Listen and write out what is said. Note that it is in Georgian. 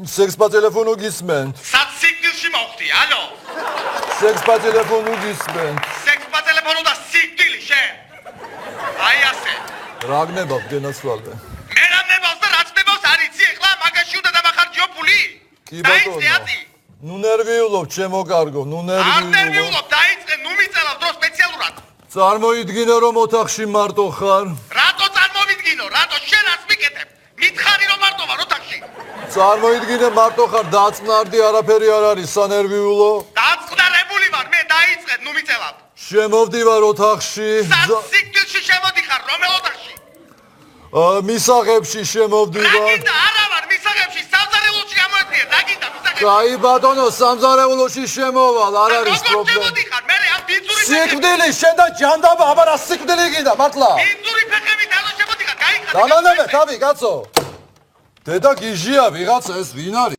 სექს პატელეფონო გისმენთ. სად სიკვდილში მოხდი, ალო? სექს პატელეფონო გისმენთ. სექს პატელეფონო და სიკვდილი შენ. აი ასე. რა გნებავთ გენაცვალე? მე რა ნებას და რაც ნებას არ იცი, ეხლა მაგაში უნდა დამახარჯიო ფული. კი ბატონო. ნუ ნერვიულობ, ჩემო კარგო, ნუ ნერვიულობ. არ ნერვიულობ, დაიწყე, ნუ მიწელავ დრო სპეციალურად. წარმოიდგინე რომ ოთახში მარტო ხარ. რატო წარმოვიდგინო? რატო შენ ას მიკეთებ? მითხარი რომ მარტო ვარ ოთახში. წარმოიდგინე მარტო ხარ, დაწნარდი, არაფერი არ არის, სანერვიულო. დაწნარებული ვარ, მე დაიწყე, ნუ მიწელავ. შემოვდივარ ოთახში. სად სიკვდილში შემოდიხარ, რომელ ოთახში? მისაღებში შემოვდივარ. რა გინდა, არა ვარ მისაღებში, სამზარეულოში გამოეწია, რა გინდა მისაღებში? კაი ბატონო, სამზარეულოში შემოვალ, არ არის როგორ პრობლემა. შემოდიხარ? მე ამ ბინძური სიკვდილი, შენ და ჯანდაბა, აბა რა სიკვდილი გინდა, მართლა? ბინძური ფეხებით ალო შემოდიხარ, გაიხარ. დამანებე, თავი, კაცო. დედა გიჟია, ვიღაცა ეს ვინ არის?